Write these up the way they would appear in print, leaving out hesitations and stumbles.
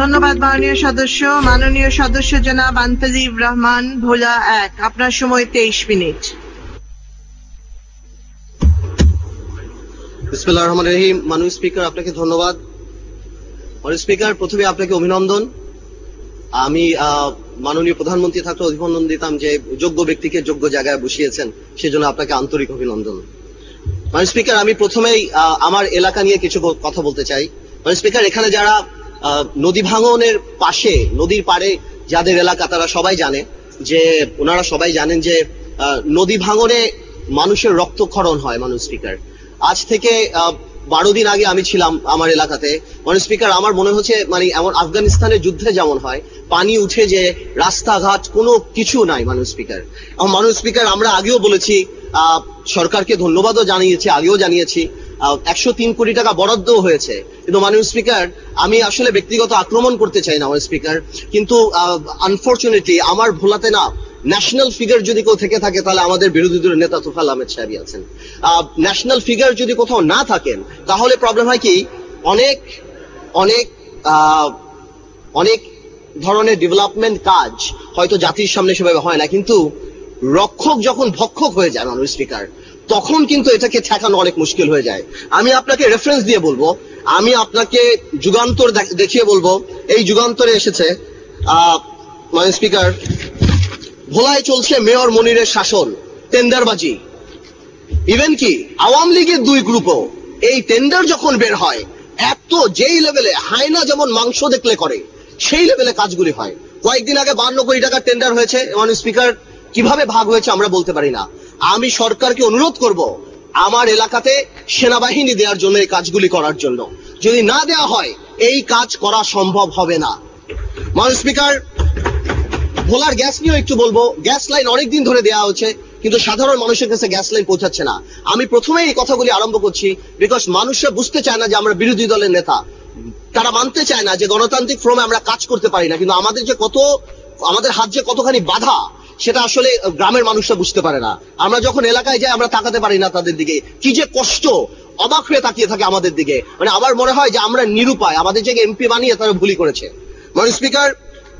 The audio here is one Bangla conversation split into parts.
ধন্যবাদ মাননীয় সদস্য জনাব আন্তজিব রহমান ভোলা 1, আপনার সময় 23 মিনিট। বিসমিল্লাহির রহমানির রহিম। মাননীয় স্পিকার, আপনাকে ধন্যবাদ। মাননীয় স্পিকার, প্রথমে আপনাকে অভিনন্দন। আমি মাননীয় প্রধানমন্ত্রী থাকলে অভিনন্দন দিতাম যে যোগ্য ব্যক্তিকে যোগ্য জায়গায় বসিয়েছেন, সেজন্য আপনাকে আন্তরিক অভিনন্দন। মাননীয় স্পিকার, আমি প্রথমেই আমার এলাকা নিয়ে কিছু কথা বলতে চাই। মাননীয় স্পিকার, এখানে যারা নদী ভাঙনের পাশে, নদীর পাড়ে যাদের এলাকা, তারা সবাই জানে যে, ওনারা সবাই জানেন যে নদী ভাঙনে মানুষের রক্তক্ষরণ হয়। মাননীয় স্পিকার, আজ থেকে 12 দিন আগে আমি ছিলাম আমার এলাকাতে। মাননীয় স্পিকার, আমার মনে হচ্ছে মানে এমন আফগানিস্তানের যুদ্ধে যেমন হয়, পানি উঠে যে রাস্তাঘাট কোনো কিছু নাই। মাননীয় স্পিকার, মাননীয় স্পিকার, আমরা আগেও বলেছি, সরকারকে ধন্যবাদও জানিয়েছি, আগেও জানিয়েছি, 103 কোটি টাকা বরাদ্দ হয়েছে। কিন্তু মাননীয় স্পিকার, আমি আসলে ব্যক্তিগত আক্রমণ করতে চাই না মাননীয় স্পিকার, কিন্তু আনফরচুনেটলি আমার ভোলাতে না ন্যাশনাল ফিগার যদি কেউ থেকে থাকে, তাহলে আমাদের বিরোধী দলের নেতা তোফায়েল আহমেদ সাহেবই আছেন। ন্যাশনাল ফিগার যদি কোথাও না থাকেন, তাহলে প্রবলেম হয় কি, অনেক অনেক অনেক ধরনের ডেভেলপমেন্ট কাজ হয়তো জাতির সামনে সেভাবে হয় না, কিন্তু রক্ষক যখন ভক্ষক হয়ে যায় মাননীয় স্পিকার, তখন কিন্তু এটাকে ঠেকানো অনেক মুশকিল হয়ে যায়। আমি আপনাকে রেফারেন্স দিয়ে বলবো, আমি আপনাকে যুগান্তর দেখিয়ে বলবো। এই যুগান্তরে এসেছে, মাননীয় স্পিকার, ভোলায় চলছে মেয়র মনিরের শাসন, টেন্ডারবাজি। ইভেন কি আওয়ামী লীগের 2 গ্রুপও এই টেন্ডার যখন বের হয়, এত যেই লেভেলে হায়না যেমন মাংস দেখলে করে, সেই লেভেলে কাজগুলি হয়। কয়েকদিন আগে 52 কোটি টাকার টেন্ডার হয়েছে। মাননীয় স্পিকার, কিভাবে ভাগ হয়েছে আমরা বলতে পারি না। আমি সরকারকে অনুরোধ করব, আমার এলাকাতে সেনাবাহিনী দেওয়ার জন্য, এই কাজগুলি করার জন্য। যদি না দেওয়া হয়, এই কাজ করা সম্ভব হবে না। মাননীয় স্পিকার, ভোলার গ্যাস নিয়েও একটু বলবো। গ্যাস লাইন অনেকদিন ধরে দেওয়া হচ্ছে, কিন্তু সাধারণ মানুষের কাছে গ্যাস লাইন পৌঁছাচ্ছে না। আমি প্রথমেই এই কথাগুলি আরম্ভ করছি, বিকজ মানুষরা বুঝতে চায় না যে আমরা বিরোধী দলের নেতা। তারা মানতে চায় না যে গণতান্ত্রিক ফ্রমে আমরা কাজ করতে পারি না, কিন্তু আমাদের হাত যে কতখানি বাধা, সেটা আসলে গ্রামের মানুষরা বুঝতে পারে না। আমরা যখন এলাকায় যাই, আমরা তাকাতে পারি না তাদের দিকে, কি যে কষ্ট, অবাক হয়ে তাকিয়ে থাকে আমাদের দিকে। মানে আমার মনে হয় যে আমরা নিরুপায়, আমাদের যে এমপি বানিয়ে তারা ভুলই করেছে। মাননীয় স্পিকার,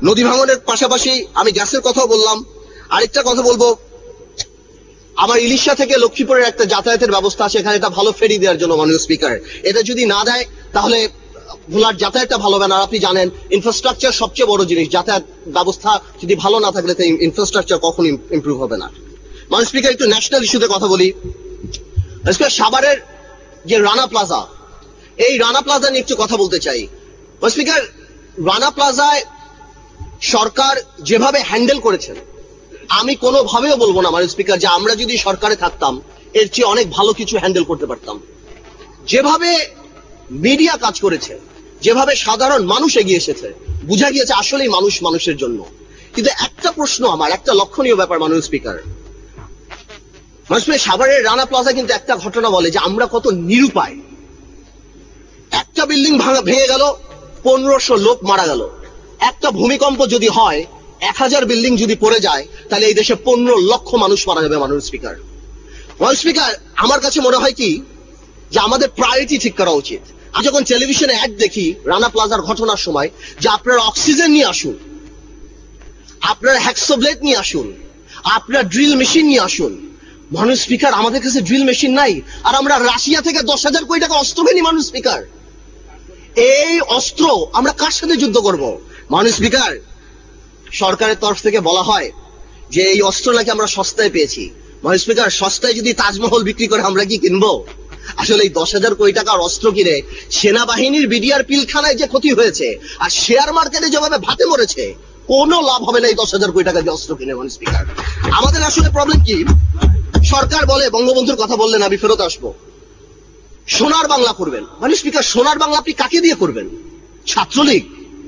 নদী ভাঙনের পাশাপাশি আমি গ্যাসের কথাও বললাম। আরেকটা কথা বলবো, আমার ইলিশা থেকে লক্ষ্মীপুরের একটা যাতায়াতের ব্যবস্থা আছে, এখানে একটা ভালো ফেরি দেওয়ার জন্য। মাননীয় স্পিকার, এটা যদি না দেয়, তাহলে ভোলার যাতায়াতটা ভালো হবে না। আপনি জানেন, ইনফ্রাস্ট্রাকচার সবচেয়ে বড় জিনিস। যাতায়াত ব্যবস্থা যদি ভালো না থাকলে, ইনফ্রাস্ট্রাকচার কখনো ইমপ্রুভ হবে না। মাননীয় স্পিকার, একটু ন্যাশনাল ইস্যুতে কথা বলি। সাভারের যে রানা প্লাজা, এই রানা প্লাজা নিয়ে একটু কথা বলতে চাই। মাননীয় স্পিকার, রানা প্লাজায় সরকার যেভাবে হ্যান্ডেল করেছেন, আমি কোনোভাবেও বলবো না মাননীয় স্পিকার যে আমরা যদি সরকারে থাকতাম এর চেয়ে অনেক ভালো কিছু হ্যান্ডেল করতে পারতাম। যেভাবে মিডিয়া কাজ করেছে, যেভাবে সাধারণ মানুষ এগিয়ে এসেছে, বোঝা গিয়েছে আসলেই মানুষ মানুষের জন্য। কিন্তু একটা প্রশ্ন, আমার একটা লক্ষণীয় ব্যাপার মাননীয় স্পিকার, সাভারের রানা প্লাজা কিন্তু একটা ঘটনা বলে যে আমরা কত নিরুপায়। একটা বিল্ডিং ভেঙে গেল, 1500 লোক মারা গেল। একটা ভূমিকম্প যদি হয়, 1000 বিল্ডিং যদি পড়ে যায়, তাহলে এই দেশে 15 লক্ষ মানুষ মারা যাবে। মাননীয় স্পিকার, আমার কাছে মনে হয় কি যে আমাদের প্রায়োরিটি ঠিক করা উচিত। আমি যখন টেলিভিশনে অ্যাড দেখি রানা প্লাজার ঘটনার সময়, যে আপনারা অক্সিজেন নিয়ে আসুন, আপনারা হ্যাক্সোব্লেড নিয়ে আসুন, আপনারা ড্রিল মেশিন নিয়ে আসুন। মাননীয় স্পিকার, আমাদের কাছে ড্রিল মেশিন নাই, আর আমরা রাশিয়া থেকে 10,000 কোটি টাকা অস্ত্র কিনি। মাননীয় স্পিকার, এই অস্ত্র আমরা কার সাথে যুদ্ধ করব? মাননীয় স্পিকার, সরকারের তরফ থেকে বলা হয় যে এই অস্ত্র নাকি আমরা সস্তায় পেয়েছি। মাননীয় স্পিকার, সস্তায় যদি তাজমহল বিক্রি করে আমরা কি কিনবো? আসলে এই 10,000 কোটি টাকার অস্ত্র কিনে সেনাবাহিনীর বিডিআর পিলখানায় যে ক্ষতি হয়েছে, আর শেয়ার মার্কেটে যেভাবে ভাতে মরেছে, কোনো লাভ হবে না এই 10,000 কোটি টাকা দিয়ে অস্ত্র কিনে। মাননীয় স্পিকার, আমাদের আসলে প্রবলেম কি, সরকার বলে, বঙ্গবন্ধুর কথা বললেন, আমি ফেরত আসবো, সোনার বাংলা করবেন। মাননীয় স্পিকার, সোনার বাংলা আপনি কাকে দিয়ে করবেন? ছাত্রলীগ,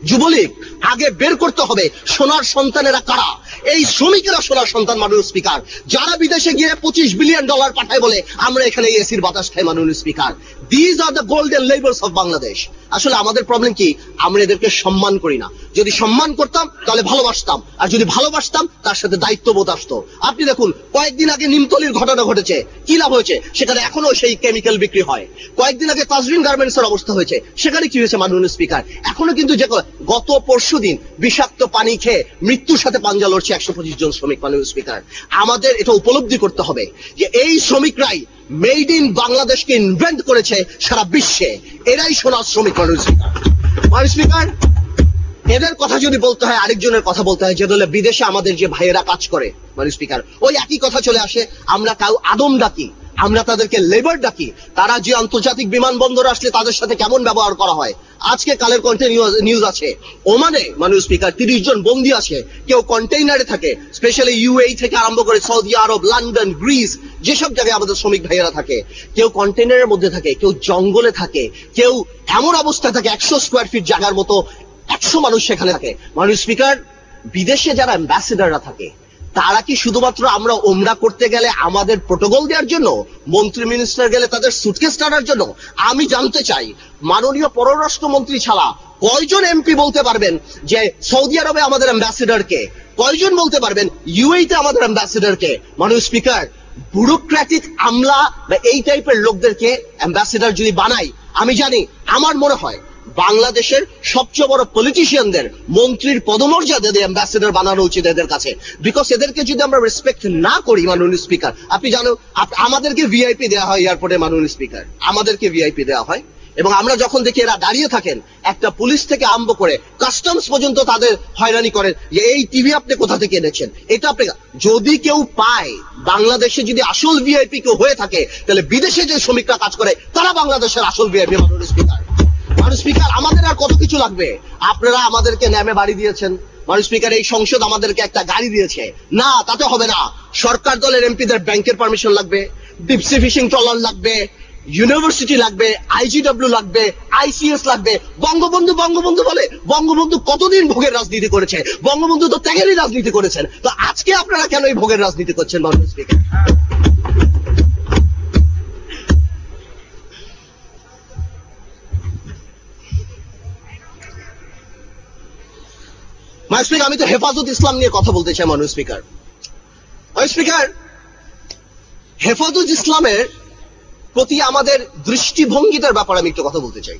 যুবলীগ? আগে বের করতে হবে সোনার সন্তানেরা কারা। এই শ্রমিকেরা সোনার সন্তান। মাননীয় স্পিকার, যারা বিদেশে গিয়ে $25 বিলিয়ন পাঠায় বলে আমরা এখানে এসির বাতাস খাই। মাননীয় speaker, these are the golden labours of Bangladesh. আসলে আমাদের প্রবলেম কি, আমরা এদেরকে সম্মান করি না। যদি সম্মান করতাম তাহলে ভালোবাসতাম, আর যদি ভালোবাসতাম তার সাথে দায়িত্ববোধ আসতো। আপনি দেখুন, কয়েকদিন আগে নিমতলির ঘটনা ঘটেছে, কি লাভ হয়েছে? সেখানে এখনো সেই কেমিক্যাল বিক্রি হয়। কয়েকদিন আগে তাজরিন গার্মেন্টস এর অবস্থা হয়েছে, সেখানে কি হয়েছে মাননীয় স্পিকার? এখনো কিন্তু যে গত পরশুদিন বিষাক্ত পানি খেয়ে মৃত্যুর সাথে পাঞ্জা লড়ছে 125 জন শ্রমিক। মাননীয় স্পিকার, আমাদের এটা উপলব্ধি করতে হবে যে এই শ্রমিকরাই মেড ইন বাংলাদেশকে ইনভেন্ট করেছে সারা বিশ্বে। এরাই সোনার শ্রমিক। মাননীয় স্পিকার, এদের কথা যদি বলতে হয়, আরেকজনের কথা বলতে হয়, যে দলে বিদেশে আমাদের যে ভাইয়েরা কাজ করে। মাননীয় স্পিকার, ওই একই কথা চলে আসে। আমরা কাউ আদম ডাকি, আমরা তাদেরকে লেবার ডাকি। তারা যে আন্তর্জাতিক বিমানবন্দর আসলে তাদের সাথে কেমন ব্যবহার করা হয়। আজকে কালের নিউজ আছে, ওমানে মাননীয় স্পিকার 30 জন বন্দী আছে। কেউ কন্টেইনারে থাকে, স্পেশালি ইউএই থেকে আরম্ভ করে সৌদি আরব, লন্ডন, গ্রিস, যেসব জায়গায় আমাদের শ্রমিক ভাইয়েরা থাকে। কেউ কন্টেইনারের মধ্যে থাকে, কেউ জঙ্গলে থাকে, কেউ এমন অবস্থায় থাকে 100 স্কোয়ার ফিট জায়গার মতো 100 মানুষ সেখানে থাকে। মাননীয় স্পিকার, বিদেশে যারা অ্যাম্বাসেডাররা থাকে তারা কি শুধুমাত্র আমরা ওমরা করতে গেলে আমাদের প্রোটোকল দেওয়ার জন্য, মন্ত্রী মিনিস্টার গেলে তাদের সুটকেস টানার জন্য? আমি জানতে চাই, মাননীয় পররাষ্ট্রমন্ত্রী ছাড়া কয়জন এমপি বলতে পারবেন যে সৌদি আরবে আমাদের অ্যাম্বাসেডারকে? কয়জন বলতে পারবেন ইউএইতে আমাদের অ্যাম্বাসেডারকে? মাননীয় স্পিকার, ব্যুরোক্রেটিক আমলা বা এই টাইপের লোকদেরকে অ্যাম্বাসেডার যদি বানাই, আমি জানি, আমার মনে হয় বাংলাদেশের সবচেয়ে বড় পলিটিশিয়ানদের মন্ত্রীর পদমর্যাদা দিয়ে অ্যাম্বাসেডর বানানো উচিত এদের কাছে। বিকজ এদেরকে যদি আমরা রেসপেক্ট না করি মাননীয় স্পিকার, আপনি জানো আমাদেরকে ভিআইপি দেওয়া হয় এয়ারপোর্টে। মাননীয় স্পিকার, আমাদেরকে ভিআইপি দেওয়া হয়, এবং আমরা যখন দেখি এরা দাঁড়িয়ে থাকেন, একটা পুলিশ থেকে আরম্ভ করে কাস্টমস পর্যন্ত তাদের হয়রানি করেন যে এই টিভি আপনি কোথা থেকে এনেছেন, এটা আপনি। যদি কেউ পায়, বাংলাদেশে যদি আসল ভিআইপি কেউ হয়ে থাকে, তাহলে বিদেশে যে শ্রমিকরা কাজ করে তারা বাংলাদেশের আসল ভিআইপি। মাননীয় স্পিকার, মাননীয় স্পিকার, আমাদের আর কত কিছু লাগবে? আপনারা আমাদেরকে ন্যামে বাড়ি দিয়েছেন। মাননীয় স্পিকার, এই সংসদ আমাদেরকে একটা গাড়ি দিয়েছে না, তাতে হবে না। সরকার দলের এমপিদের ব্যাংকের পারমিশন লাগবে, ডিপসি ফিশিং ট্রলার লাগবে, ইউনিভার্সিটি লাগবে, আইজিডব্লিউ লাগবে, আইসিএস লাগবে। বঙ্গবন্ধু বঙ্গবন্ধু বলে, বঙ্গবন্ধু কতদিন ভোগের রাজনীতি করেছে? বঙ্গবন্ধু তো ত্যাগেরই রাজনীতি করেছেন। তো আজকে আপনারা কেন এই ভোগের রাজনীতি করছেন? মাননীয় স্পিকার, মাননীয় স্পিকার, আমি তো হেফাজত ইসলাম নিয়ে কথা বলতে চাই। মাননীয় স্পিকার, মাননীয় স্পিকার, হেফাজত ইসলামের প্রতি আমাদের দৃষ্টিভঙ্গিটার ব্যাপারে আমি একটু কথা বলতে চাই।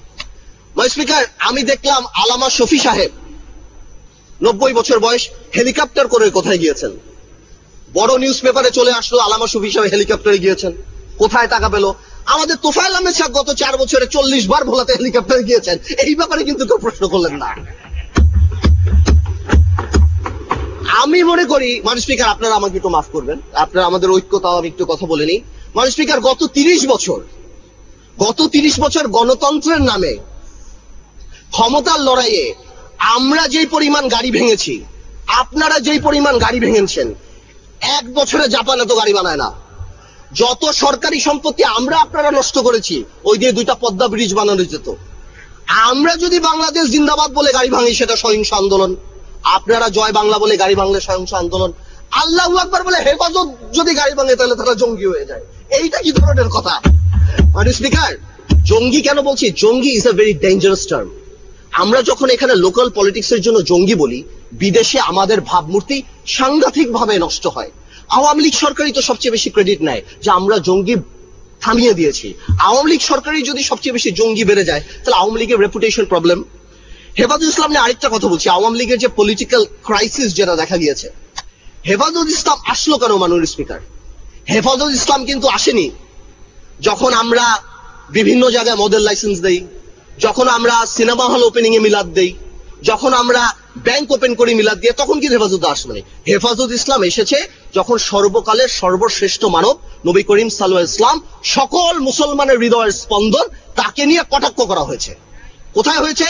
মাননীয় স্পিকার, আমি দেখলাম আলামা শফি সাহেব 90 বছর বয়স, হেলিকপ্টার করে কোথায় গিয়েছেন? বড় নিউজ পেপারে চলে আসলো আলামা শফি সাহেব হেলিকপ্টারে গিয়েছেন। কোথায় টাকা পেল? আমাদের তোফায়েল আহমেদ সাহেব গত 4 বছরে 40 বার ভোলাতে হেলিকপ্টারে গিয়েছেন। এই ব্যাপারে কিন্তু কেউ প্রশ্ন করলেন না। আমি মনে করি মাননীয় স্পিকার, আপনারা আমাকে একটু মাফ করবেন, আপনারা আমাদের ঐক্যতাও আমি একটু কথা বলে নিই। মাননীয় স্পিকার, গত 30 বছর গণতন্ত্রের নামে ক্ষমতার লড়াইয়ে আমরা যেই পরিমাণ গাড়ি ভেঙেছি, আপনারা যেই পরিমাণ গাড়ি ভেঙেছেন, 1 বছরে জাপান এত গাড়ি বানায় না। যত সরকারি সম্পত্তি আমরা আপনারা নষ্ট করেছি, ওই দিয়ে 2টা পদ্মা ব্রিজ বানানো যেত। আমরা যদি বাংলাদেশ জিন্দাবাদ বলে গাড়ি ভাঙি, সেটা সহিংস আন্দোলন। আপনারা জয় বাংলা বলে গাড়ি ভাঙলে সহিংস আন্দোলন। আল্লাহু আকবার বলে হেফাজত যদি গাড়ি ভাঙে, তাহলে তারা জঙ্গি হয়ে যায়। এইটা কি ধরনের কথা? মাননীয় স্পিকার, জঙ্গি কেন বলছি? জঙ্গি is a very dangerous term. আমরা যখন এখানে লোকাল পলিটিক্স এর জন্য জঙ্গি বলি, বিদেশে আমাদের ভাবমূর্তি সাংঘাতিক ভাবে নষ্ট হয়। আওয়ামী লীগ সরকারই তো সবচেয়ে বেশি ক্রেডিট নেয় যে আমরা জঙ্গি থামিয়ে দিয়েছি। আওয়ামী লীগ সরকারই যদি সবচেয়ে বেশি জঙ্গি বেড়ে যায়, তাহলে আওয়ামী লীগের রেপুটেশন প্রবলেম। হেফাজত ইসলাম নিয়ে আরেকটা কথা বলছি। আওয়ামী লীগের যে পলিটিক্যাল ক্রাইসিস যেটা দেখা গিয়েছে, হেফাজত ইসলাম আসলো কেন? মাননীয় স্পিকার, হেফাজত ইসলাম কিন্তু আসেনি যখন আমরা বিভিন্ন জায়গায় মডেল লাইসেন্স দেই, যখন আমরা সিনেমা হল ওপেনিং এ মিলাদ দেই, যখন আমরা ব্যাংক ওপেন করি মিলাদ দিয়ে, তখন কি হেফাজত আসবে? হেফাজত ইসলাম এসেছে যখন সর্বকালের সর্বশ্রেষ্ঠ মানব নবী করিম সাল্লাল্লাহু আলাইহি ওয়াসাল্লাম, সকল মুসলমানের হৃদয়ের স্পন্দন, তাকে নিয়ে কটাক্ষ করা হয়েছে। কোথায় হয়েছে?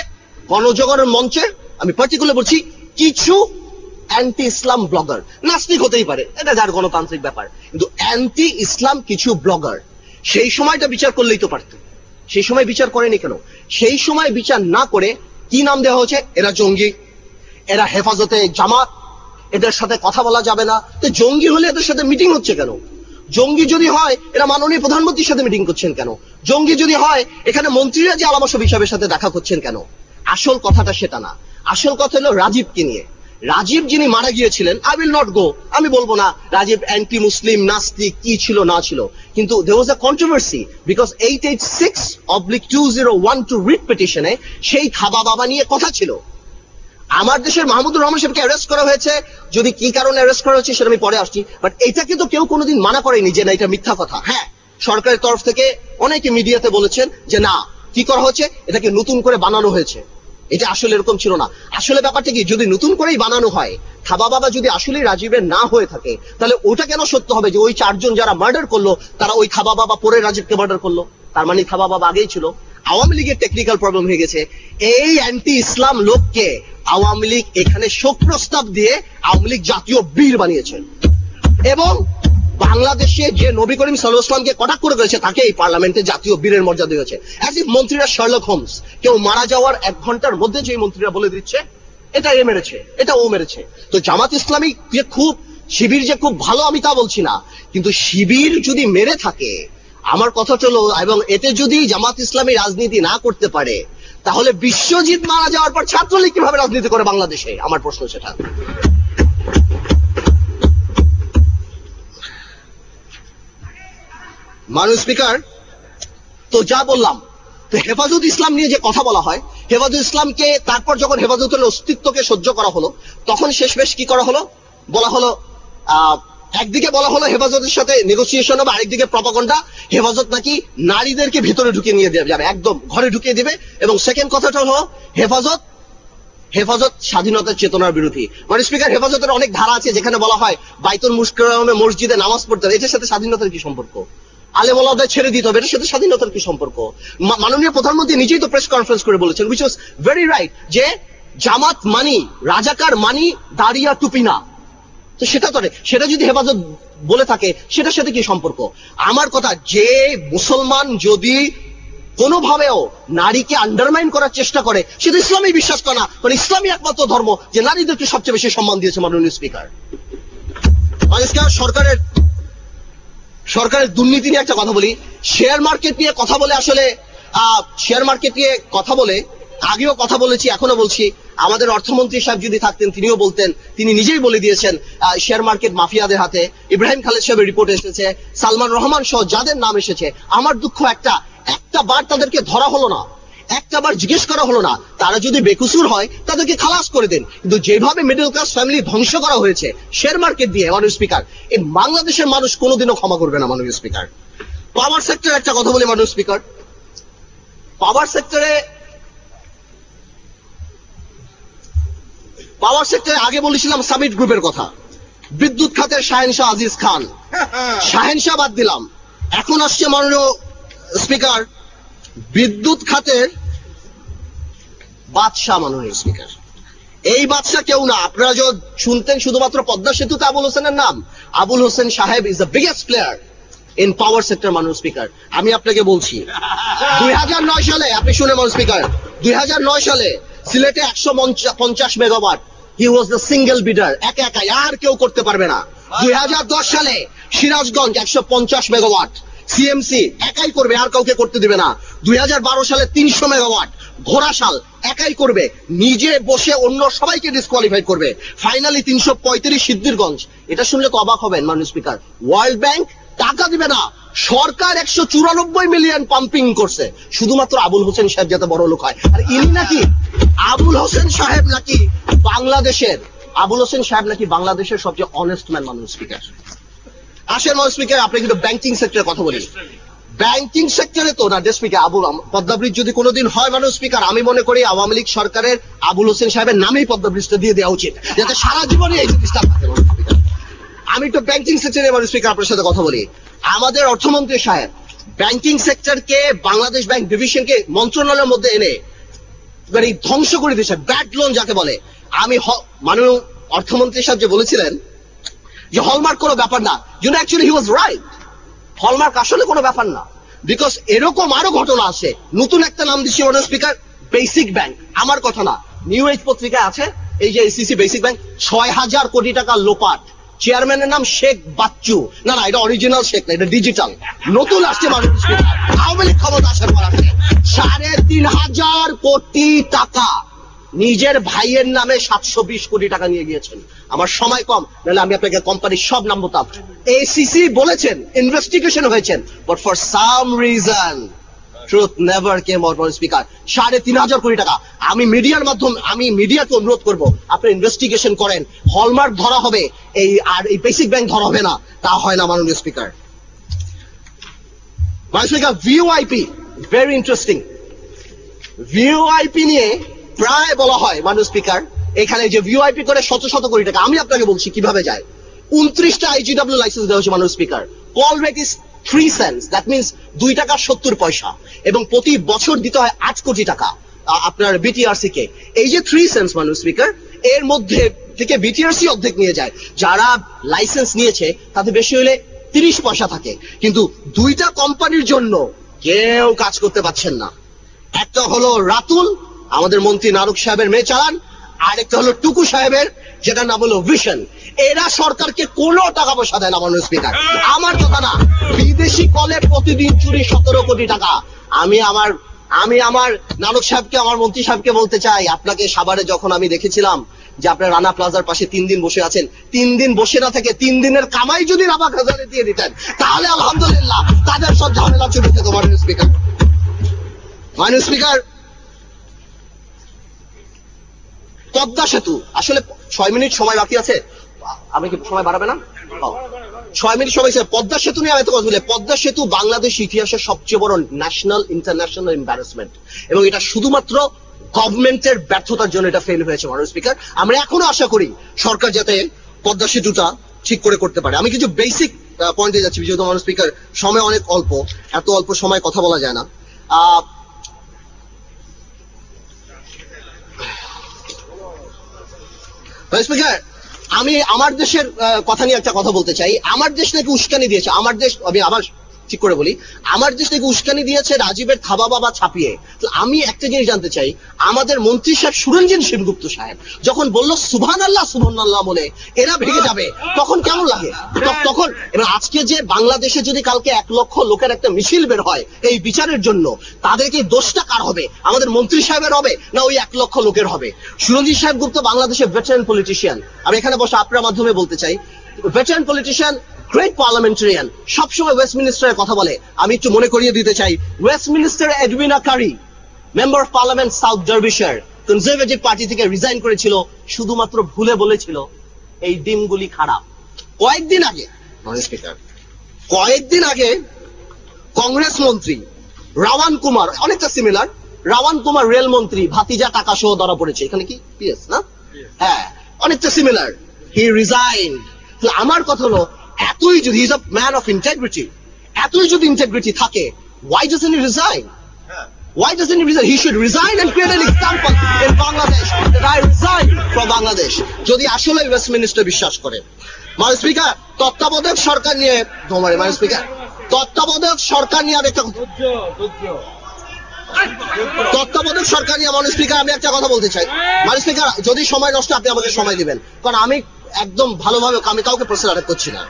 গণজাগরণ মঞ্চে। আমি পার্টিকুলার বলছি, কিছু অ্যান্টি ইসলাম ব্লগার, নাস্তিক হতেই পারে, এটা যার গণতান্ত্রিক ব্যাপার, কিন্তু অ্যান্টি ইসলাম কিছু ব্লগার সেই সময়টা বিচার করলেই তো পারত। সেই সময় বিচার করেনি কেন? সেই সময় বিচার না করে কি নাম দেওয়া হয়েছে? এরা জঙ্গি, এরা হেফাজতে জামাত, এদের সাথে কথা বলা যাবে না। তো জঙ্গি হলে এদের সাথে মিটিং হচ্ছে কেন? জঙ্গি যদি হয়, এরা মাননীয় প্রধানমন্ত্রীর সাথে মিটিং করছেন কেন? জঙ্গি যদি হয় এখানে মন্ত্রীরা যে আলাপ হিসাবের সাথে দেখা করছেন কেন? আসল কথাটা সেটা না। আসল কথা হলো রাজীবকে নিয়ে। রাজীব যিনি মারা গিয়েছিলেন, আই উইল নট গো, আমি বলবো না রাজীব অ্যান্টি মুসলিম নাস্তিক কি ছিল না ছিল, কিন্তু there was a controversy because 886/2012 writ পিটিশনে সেই খাবা বাবা নিয়ে কথা ছিল। আমার দেশের মাহমুদুর রহমান সাহেবকে অ্যারেস্ট করা হয়েছে, যদি কি কারণে অ্যারেস্ট করা হয়েছে সেটা আমি পরে আসছি, বাট এটাকে তো কেউ কোনোদিন মানা করেনি যে না এটা মিথ্যা কথা। হ্যাঁ, সরকারের তরফ থেকে অনেকে মিডিয়াতে বলেছেন যে না কি করা হচ্ছে, এটাকে নতুন করে বানানো হয়েছে, এটা আসলে এরকম ছিল না। আসলে ব্যাপারটা কি, যদি নতুন করেই বানানো হয়, খাবা বাবা যদি আসলে রাজীবের না হয়ে থাকে, তাহলে ওটা কেন সত্য হবে যে ওই 4 জন যারা মার্ডার করলো তারা ওই খাবা বাবা পরে রাজীবকে মার্ডার করলো? তার মানে খাবা বাবা আগেই ছিল। আওয়ামী লীগের টেকনিক্যাল প্রবলেম হয়ে গেছে, এই অ্যান্টি ইসলাম লোককে আওয়ামী লীগ এখানে শোক প্রস্তাব দিয়ে আওয়ামী লীগ জাতীয় বীর বানিয়েছেন, এবং বাংলাদেশে যে নবী করিম সাল্লাল্লাহু আলাইহি ওয়াসাল্লামকে কটাক্ষ করে গেছে তাকে এই পার্লামেন্টে জাতীয় বীরের মর্যাদা দিয়েছে। অ্যাজ ইফ মন্ত্রীরা শার্লক হোমস, কেউ মারা যাওয়ার 1 ঘন্টার মধ্যে যে মন্ত্রীরা বলে দিচ্ছে এটা এ মেরেছে, এটা ও মেরেছে। তো জামাত ইসলামী যে খুব, শিবির যে খুব ভালো আমি তা বলছি না, কিন্তু শিবির যদি মেরে থাকে, আমার কথা হলো, এবং এতে যদি জামাত ইসলামী রাজনীতি না করতে পারে, তাহলে বিশ্বজিৎ মারা যাওয়ার পর ছাত্রলীগ কিভাবে রাজনীতি করে বাংলাদেশে? আমার প্রশ্ন সেটা। মাননীয় স্পিকার, তো যা বললাম, তো হেফাজত ইসলাম নিয়ে যে কথা বলা হয়, হেফাজত ইসলামকে তারপর যখন হেফাজতের অস্তিত্বকে সহ্য করা হলো, তখন শেষমেশ কি করা হলো? বলা হলো একদিকে বলা হলো হেফাজতের সাথে নেগোসিয়েশন হবে, আরেকদিকে প্রপাগান্ডা, হেফাজত নাকি নারীদেরকে ভিতরে ঢুকিয়ে নিয়ে যাবে, একদম ঘরে ঢুকিয়ে দিবে। এবং সেকেন্ড কথাটা হলো হেফাজত স্বাধীনতার চেতনার বিরোধী। মানে স্পিকার, হেফাজতের অনেক ধারা আছে যেখানে বলা হয় বাইতুল মুকাররমে মসজিদে নামাজ পড়তে হবে, এটার সাথে স্বাধীনতার কি সম্পর্ক? আলেম ওলামাদের ছেড়ে দিতে হবে, এটার সাথে স্বাধীনতার কি সম্পর্ক? মাননীয় প্রধানমন্ত্রী নিজেই তো প্রেস কনফারেন্স করে বলেছেন, which was very right, যে জামাত মানি, রাজাকার মানি, দাড়িয়া টুপি না। তো সেটা যদি হেফাজত বলে থাকে, সেটার সাথে কি সম্পর্ক? আমার কথা, যে মুসলমান যদি কোনোভাবেও নারীকে আন্ডারমাইন করার চেষ্টা করে, সেটা ইসলামী বিশ্বাস করে না, কারণ ইসলামী একমাত্র ধর্ম যে নারীদেরকে সবচেয়ে বেশি সম্মান দিয়েছে। মাননীয় স্পিকার, সরকারের দুর্নীতি নিয়ে একটা কথা বলি। শেয়ার মার্কেট নিয়ে কথা বলে, আসলে শেয়ার মার্কেট নিয়ে কথা বলে, আগেও কথা বলেছি, এখনো বলছি, আমাদের অর্থমন্ত্রী সাহেব যদি থাকতেন তিনিও বলতেন, তিনি নিজেই বলে দিয়েছেন শেয়ার মার্কেট মাফিয়াদের হাতে। ইব্রাহিম খালেদ সাহেবের রিপোর্ট এসেছে, সালমান রহমান সহ যাদের নাম এসেছে, আমার দুঃখ একটা বার তাদেরকে ধরা হলো না, একটা বার জিজ্ঞেস করা হলো না। তারা যদি বেকসুর হয় তাদেরকে খালাস করে দেন, কিন্তু যেভাবে মিডল ক্লাস ফ্যামিলি ধ্বংস করা হয়েছে শেয়ার মার্কেট দিয়ে, মাননীয় স্পিকার, এই বাংলাদেশের মানুষ কোনোদিনও ক্ষমা করবে না। মাননীয় স্পিকার, পাওয়ার সেক্টরে একটা কথা বলি। মাননীয় স্পিকার, পাওয়ার সেক্টরে আগে বলেছিলাম সামিট গ্রুপের কথা, বিদ্যুৎ খাতের শাহেনশাহ আজিজ খান, শাহেনশাহ বাদ দিলাম, এখন আসছে মাননীয় স্পিকার বিদ্যুৎ খাতের বাদশাহ। মাননীয় স্পিকার, এই বাদশাহ কেউ না, আপনারা যদি শুনতেন শুধুমাত্র পদ্মা সেতুতে আবুল হোসেনের নাম, আবুল হোসেন সাহেব is the biggest player in power sector. মাননীয় স্পিকার, আমি আপনাকে বলছি, 2009 সালে, আপনি শুনে মাননীয় স্পিকার, 2009 সালে সিলেটে 150 megawatt, he was the single bidder, একাই, আর কেউ করতে পারবে না। 2010 সালে সিরাজগঞ্জ 150 মেগাওয়াট, সিএমসি একাই করবে, আর কাউকে করতে দিবে না। 2012 সালে 300 মেগাওয়াট, ঘোড়াশাল একাই করবে, নিজে বসে অন্য সবাইকে ডিসকোয়ালিফাই করবে। ফাইনালি 335 সিদ্ধিরগঞ্জ। এটা শুনলে তো অবাক হবেন মাননীয় স্পিকার, ওয়ার্ল্ড ব্যাংক টাকা দিবে না, সরকার 194 মিলিয়ন পাম্পিং করছে শুধুমাত্র আবুল হোসেন সাহেব যাতে বড় লোক হয়। আর ইনি নাকি আবুল হোসেন সাহেব নাকি বাংলাদেশের সবচেয়ে অনেস্ট ম্যান। মাননীয় স্পিকার, আসেন মাননীয় স্পিকার, আপনি কিন্তু ব্যাংকিং সেক্টরের কথা বলি। ব্যাংকিং সেক্টরে তো না স্পিকার, পদ্মা ব্রিজ যদি কোনোদিন হয় মাননীয় স্পিকার, আমি মনে করি আওয়ামী লীগ সরকারের আবুল হোসেন সাহেবের নামেই পদ্মা ব্রিজটা দিয়ে দেওয়া উচিত, যাতে সারা জীবনে এই জিনিসটা থাকে। আমি তো ব্যাংকিং সেক্টরে মাননীয় স্পিকার আপনার সাথে কথা বলি। আমাদের অর্থমন্ত্রী সাহেব ব্যাংকিং সেক্টরকে, বাংলাদেশ ব্যাংক ডিভিশনকে মন্ত্রণালয়ের মধ্যে এনে মানে ধ্বংস করে দিয়েছে, ব্যাড লোন যাকে বলে। আমি মাননীয় অর্থমন্ত্রী সাহেব যে বলেছিলেন যে হলমার্ক কোনো ব্যাপার না, actually he was right, hallmark আসলে কোনো ব্যাপার না, বিকজ এরকম আরো ঘটনা আছে। নতুন একটা নাম দিচ্ছি মাননীয় স্পিকার, বেসিক ব্যাংক, আমার কথা না, নিউ এজ পত্রিকায় আছে, এই যে এসিসি বেসিক ব্যাংক 6000 কোটি টাকা লোপাট, চেয়ারম্যানের নাম শেখ বাচ্চু। না না, এটা অরিজিনাল শেখ না, এটা ডিজিটাল, নতুন আসছে মাননীয় স্পিকার। আওয়ামী লীগ ক্ষমতা আসার পর আসছে 3,500 কোটি টাকা নিজের ভাইয়ের নামে 720 কোটি টাকা নিয়ে গিয়েছেন। আমার সময় কম, নাহলে আমি আপনাকে কোম্পানির সব নাম বলতাম। এসিসি বলেছেন ইনভেস্টিগেশন হয়েছেন, but for some reason truth never came out. Speaker 3,500 কোটি টাকা। আমি মিডিয়ার মাধ্যমে, আমি মিডিয়াকে অনুরোধ করব, আপনি ইনভেস্টিগেশন করেন, হলমার্ক ধরা হবে, আর এই বেসিক ব্যাংক ধরা হবে না, তা হয় না মাননীয় স্পিকার। মাননীয় speaker, VoIP very interesting. VoIP নিয়ে প্রায় বলা হয় মাননীয় স্পিকার, এখানে যে ভিওআইপি করে শত শত কোটি টাকা। আমি আপনাকে বলছি কিভাবে যায়। 29টা আইজিডব্লিউ লাইসেন্স দেওয়া হয়েছে মাননীয় speaker. Call rate is 3 cents, that means 2 টাকা 70 পয়সা, এবং প্রতি বছর দিতে হয় 8 কোটি টাকা আপনার বিটিআরসি কে। এই যে 3 সেন্টস মাননীয় স্পিকার, এর মধ্যে থেকে বিটিআরসি অর্ধেক নিয়ে যায়। যারা লাইসেন্স নিয়েছে তাতে বেশি হলে 30 পয়সা থাকে, কিন্তু 2টা কোম্পানির জন্য কেউ কাজ করতে পারছেন না। একটা হলো রাতুল, আমাদের মন্ত্রী নারুক সাহেবের মেয়ে চালান, আর একটা হলো টুকু সাহেবের, যেটার নাম হলো ভিশন। এরা সরকারকে কোনো টাকা পয়সা দেয় না মাননীয় স্পিকার। আমার কথা না, বিদেশি কলে প্রতিদিন চুরি 17 কোটি টাকা। আমি আমার নারুক সাহেবকে, আমার মন্ত্রী সাহেবকে বলতে চাই, আপনাকে সাভারে যখন আমি দেখেছিলাম যে আপনার রানা প্লাজার পাশে 3 দিন বসে আছেন, 3 দিন বসে না থেকে 3 দিনের কামাই যদি রাবা খাজারে দিয়ে দিতেন, তাহলে আলহামদুলিল্লাহ তাদের সব ঝামেলা ছুটে যেত মাননীয় স্পিকার। মাননীয় স্পিকার, পদ্মা সেতু, আসলে 6 মিনিট সময় বাকি আছে, আমি কি সময় বাড়াবে না? 6 মিনিট সময়। পদ্মা সেতু নিয়ে আমি তো কথা বলি। পদ্মা সেতু বাংলাদেশ ইতিহাসের সবচেয়ে বড় ন্যাশনাল ইন্টারন্যাশনাল এম্বারাসমেন্ট, এবং এটা শুধুমাত্র গভর্নমেন্টের ব্যর্থতার জন্য এটা ফেল হয়েছে মাননীয় স্পিকার। আমরা এখনো আশা করি সরকার যাতে পদ্মা সেতুটা ঠিক করে করতে পারে। আমি কিছু বেসিক পয়েন্টে যাচ্ছি, যেহেতু মাননীয় স্পিকার সময় অনেক অল্প, এত অল্প সময় কথা বলা যায় না। স্পিকার, আমি আমার দেশের কথা নিয়ে একটা কথা বলতে চাই। আমার দেশ নাকি উস্কানি দিয়েছে, আমার দেশ, আমি আবার ঠিক করে বলি, আমার দেশ নাকি উস্কানি দিয়েছে রাজীবের থাবা বাবা ছাপিয়ে। তো আমি একটা জিনিস জানতে চাই, আমাদের মন্ত্রী সাহেব সুরঞ্জন সেনগুপ্ত সাহেব যখন বলল সুবহানাল্লাহ সুবহানাল্লাহ বলে এরা ভেঙে যাবে, তখন কেমন লাগে? তখন এবার আজকে যে বাংলাদেশে যদি কালকে 1 লক্ষ লোকের একটা মিছিল বের হয় এই বিচারের জন্য, তাদেরকে দোষটা কার হবে? আমাদের মন্ত্রী সাহেবের হবে, না ওই 1 লক্ষ লোকের হবে? সুরঞ্জন সাহেব গুপ্ত বাংলাদেশের ভেটারান পলিটিশিয়ান। আমি এখানে বসে আপনার মাধ্যমে বলতে চাই, ভেটারান পলিটিশিয়ান, গ্রেট পার্লামেন্টারিয়ান, সবসময় ওয়েস্টমিনিস্টারের কথা বলে। আমি একটু মনে করিয়ে দিতে চাই, Westminster Edwina Currie, member of parliament South Derbyshire, Conservative party থেকে রিজাইন করেছিল, শুধুমাত্র ভুলে বলেছিল এই ডিমগুলি খারাপ। কয়েকদিন আগে কংগ্রেস মন্ত্রী রাওয়ান কুমার, অনেকটা সিমিলার, রাওয়ান কুমার রেল মন্ত্রী, ভাতিজা টাকা সহ ধরা পড়েছে। এখানে কি পিএস না? হ্যাঁ, অনেকটা সিমিলার। হি রিজাইন। আমার কথা হলো, এতই যদি is a man of integrity, এতই যদি ইন্টেগ্রিটি থাকে, why doesn't he resign? Why doesn't he resign? He should resign and create an example in Bangladesh that I resign from Bangladesh. যদি আসলে ওয়েস্টমিনিস্টার বিশ্বাস করে। মাননীয় স্পিকার, তত্ত্বাবধায়ক সরকার নিয়ে মাননীয় স্পিকার, তত্ত্বাবধায়ক সরকার নিয়ে আমি একটা তত্ত্বাবধায়ক সরকার নিয়ে মাননীয় স্পিকার আমি একটা কথা বলতে চাই। মাননীয় স্পিকার, যদি সময় নষ্ট, আপনি আমাকে সময় দিবেন, কারণ আমি একদম ভালোভাবে, আমি কাউকে প্রশ্ন আরেক করছি না।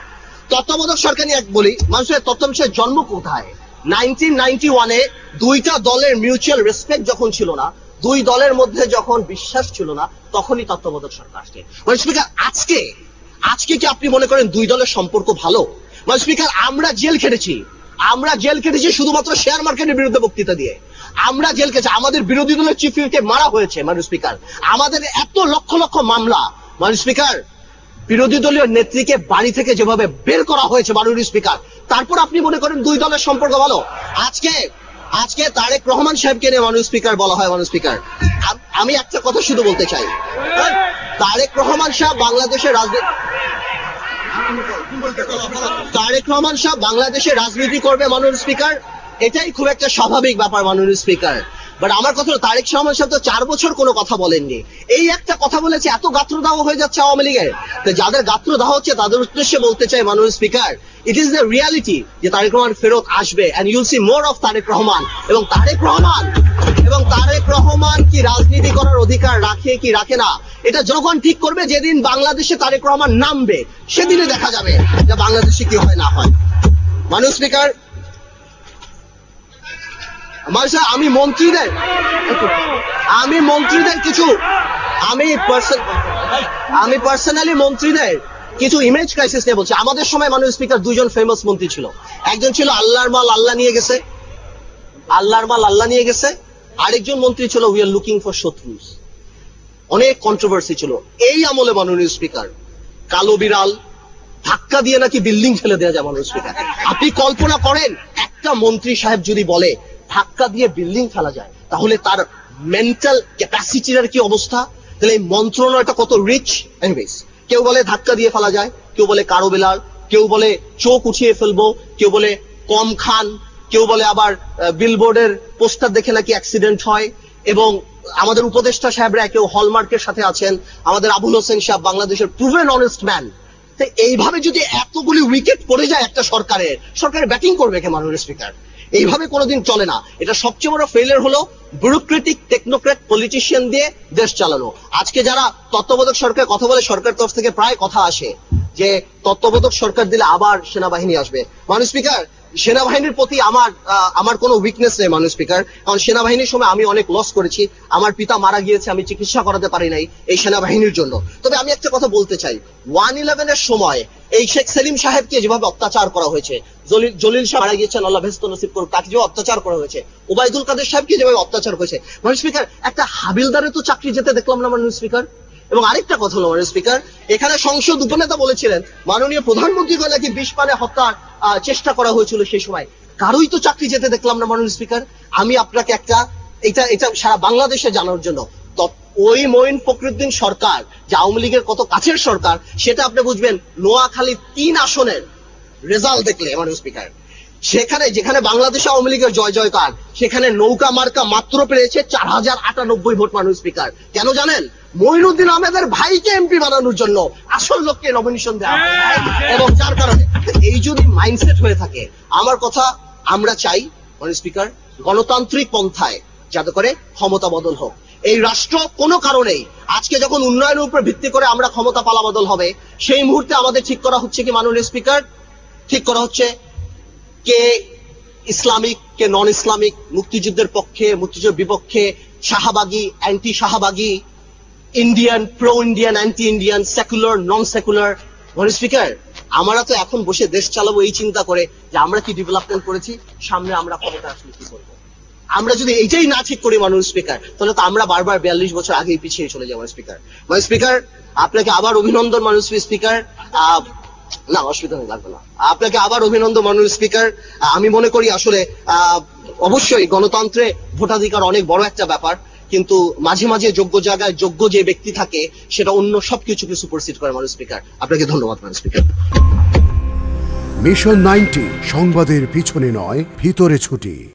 তত্ত্বাবধায়ক সরকার নিয়ে বলি, মানুষের তত্ত্বাবধায়ক জন্ম কোথায়? 1991-এ 2টা দলের মিউচুয়াল রেসপেক্ট যখন ছিল না, 2 দলের মধ্যে যখন বিশ্বাস ছিল না, তখনই তত্ত্বাবধায়ক সরকার আসছে। মানে স্পিকার, আজকে কি আপনি মনে করেন 2 দলের সম্পর্ক ভালো? মানে স্পিকার, আমরা জেল খেটেছি শুধুমাত্র শেয়ার মার্কেটের বিরুদ্ধে বক্তৃতা দিয়ে। আমরা জেল খেটেছি, আমাদের বিরোধী দলের চিফ হুইপকে মারা হয়েছে মাননীয় স্পিকার। আমাদের এত লক্ষ লক্ষ মামলা মাননীয় স্পিকার, বিরোধী দলীয় নেত্রীকে বাড়ি থেকে যেভাবে বের করা হয়েছে মাননীয় স্পিকার, তারপর আপনি মনে করেন 2 দলের সম্পর্ক ভালো? আজকে তারেক রহমান সাহেবকে নিয়ে মাননীয় স্পিকার বলা হয়। মাননীয় স্পিকার, আমি একটা কথা শুধু বলতে চাই, তারেক রহমান সাহেব বাংলাদেশের রাজনীতি করবে মাননীয় স্পিকার, এটাই খুব একটা স্বাভাবিক ব্যাপার মাননীয় স্পিকার। বাট আমার কথা হলো তারেক রহমান সাহেব তো 4 বছর কোনো কথা বলেননি, এই একটা কথা বলেছে এত গাত্রদাহ হয়ে যাচ্ছে আওয়ামী লীগের। তো যাদের গাত্রদাহ হচ্ছে তাদের উদ্দেশ্যে বলতে চাই মাননীয় speaker, it is the reality যে তারেক রহমান ফেরত আসবে, and you'll see more of Tarique Rahman. এবং তারেক রহমান কি রাজনীতি করার অধিকার রাখে কি রাখে না এটা জনগণ ঠিক করবে। যেদিন বাংলাদেশে তারেক রহমান নামবে সেদিনে দেখা যাবে যে বাংলাদেশে কি হয় না হয়। মাননীয় স্পিকার, আমি পার্সোনালি মন্ত্রীদের কিছু ইমেজ ক্রাইসিস নিয়ে বলছি। আমাদের সময় মাননীয় স্পিকার 2জন ফেমাস মন্ত্রী ছিল, একজন ছিল আল্লাহর মাল আল্লাহ নিয়ে গেছে, আরেকজন মন্ত্রী ছিল উই আর লুকিং ফর শত্রুস। অনেক কন্ট্রোভার্সি ছিল এই আমলে মাননীয় স্পিকার। কালো বিড়াল ধাক্কা দিয়ে নাকি বিল্ডিং ফেলে দেওয়া যায় মাননীয় স্পিকার। আপনি কল্পনা করেন একটা মন্ত্রী সাহেব যদি বলে ধাক্কা দিয়ে বিল্ডিং ফেলা যায়, তাহলে তার মেন্টাল ক্যাপাসিটির কি অবস্থা, তাহলে এই মন্ত্রণালয়টা কত রিচ। এনিওয়েজ, কেউ বলে ধাক্কা দিয়ে ফেলা যায়, কেউ বলে কারো বেলাল, কেউ বলে চোখ উঠিয়ে ফেলবো, কেউ বলে কম খান, কেউ বলে আবার বিলবোর্ডের পোস্টার দেখে নাকি অ্যাক্সিডেন্ট হয়। এবং আমাদের উপদেষ্টা সাহেবরা কেউ হলমার্কের সাথে আছেন, আমাদের আবুল হোসেন সাহেব বাংলাদেশের প্রুভেন অনেস্ট ম্যান। তো এইভাবে যদি এতগুলি উইকেট পড়ে যায় একটা সরকারের ব্যাটিং করবে কে মাননীয় স্পিকার? এইভাবে কোনোদিন চলে না। এটা সবচেয়ে বড় ফেলিয়ার হলো ব্যুরোক্রেটিক টেকনোক্র্যাট পলিটিশিয়ান দিয়ে দেশ চালানো। আজকে যারা তত্ত্বাবধায়ক সরকার কথা বলে, সরকার তরফ থেকে প্রায় কথা আসে যে তত্ত্বাবধায়ক সরকার দিলে আবার সেনাবাহিনী আসবে। মাননীয় স্পিকার, সেনাবাহিনীর প্রতি আমার কোনো উইকনেস নেই মাননীয় স্পিকার, কারণ সেনাবাহিনীর সময় আমি অনেক লস করেছি। আমার পিতা মারা গিয়েছে, আমি চিকিৎসা করাতে পারি নাই এই সেনাবাহিনীর জন্য। তবে আমি একটা কথা বলতে চাই, 1/11 এর সময় এই শেখ সেলিম সাহেবকে যেভাবে অত্যাচার করা হয়েছে, জলিল সাহেব মারা গিয়েছেন, আল্লাহ বেহেশত নসিব করুক, তাকে যেভাবে অত্যাচার করা হয়েছে, ওবায়দুল কাদের সাহেবকে যেভাবে অত্যাচার হয়েছে, মাননীয় স্পিকার একটা হাবিলদারে তো চাকরি যেতে দেখলাম না মাননীয় স্পিকার। এবং আরেকটা কথা হলো মাননীয় স্পিকার, এখানে সংসদ উপনেতা বলেছিলেন মাননীয় প্রধানমন্ত্রীকে নাকি 20 পানে হত্যার চেষ্টা করা হয়েছিল, সেই সময় কারোই তো চাকরি যেতে দেখলাম না মাননীয় স্পিকার। আমি আপনাকে এটা সারা বাংলাদেশে জানার জন্য, ওই মঈন ফখরুদ্দিন সরকার যে আওয়ামী লীগের কত কাছের সরকার, সেটা আপনি বুঝবেন নোয়াখালী 3 আসনের রেজাল্ট দেখলে মাননীয় স্পিকার। যেখানে বাংলাদেশে আওয়ামী লীগের জয় জয়কার, সেখানে নৌকা মার্কা মাত্র পেয়েছে 4098 ভোট মাননীয় স্পিকার। কেন জানেন? মঈনুদ্দিন আহমেদের ভাইকে এমপি বানানোর জন্য আসল লোককে নমিনেশন দেওয়া হয়। এবং যার কারণে এই যদি মাইন্ডসেট হয়ে থাকে, আমার কথা আমরা চাই মাননীয় স্পিকার গণতান্ত্রিক পন্থায় যাতে করে ক্ষমতা বদল হোক। এই রাষ্ট্র কোনো কারণেই আজকে যখন উন্নয়নের উপর ভিত্তি করে আমরা ক্ষমতা পালা বদল হবে, সেই মুহূর্তে আমাদের ঠিক করা হচ্ছে কি মাননীয় স্পিকার, ঠিক করা হচ্ছে কে ইসলামিক কে নন ইসলামিক, মুক্তিযুদ্ধের পক্ষে মুক্তিযুদ্ধের বিপক্ষে, শাহবাগী অ্যান্টি শাহবাগী, Indian pro Indian anti Indian, secular non secular. মাননীয় স্পিকার, আমরা তো এখন বসে দেশ চালাবো এই চিন্তা করে যে আমরা কি ডেভেলপমেন্ট করেছি, সামনে আমরা ক্ষমতা আসলে কি করবো। আমরা যদি এইটাই না ঠিক করি মাননীয় স্পিকার, তাহলে তো আমরা বারবার 42 বছর আগেই পিছিয়ে চলে যাবো স্পিকার। মাননীয় স্পিকার, আপনাকে আবার অভিনন্দন মাননীয় স্পিকার। না, অসুবিধা লাগবে না, আপনাকে আবার অভিনন্দন মাননীয় স্পিকার। আমি মনে করি আসলে অবশ্যই গণতন্ত্রে ভোটাধিকার অনেক বড় একটা ব্যাপার, কিন্তু মাঝে মাঝে যোগ্য জায়গায় যোগ্য যে ব্যক্তি থাকে সেটা অন্য সবকিছুকে সুপারসিড করে মাননীয় স্পিকার। আপনাকে ধন্যবাদ মাননীয় স্পিকার। মিশন 90 সংবাদের পিছনে নয়, ভিতরে ছুটি।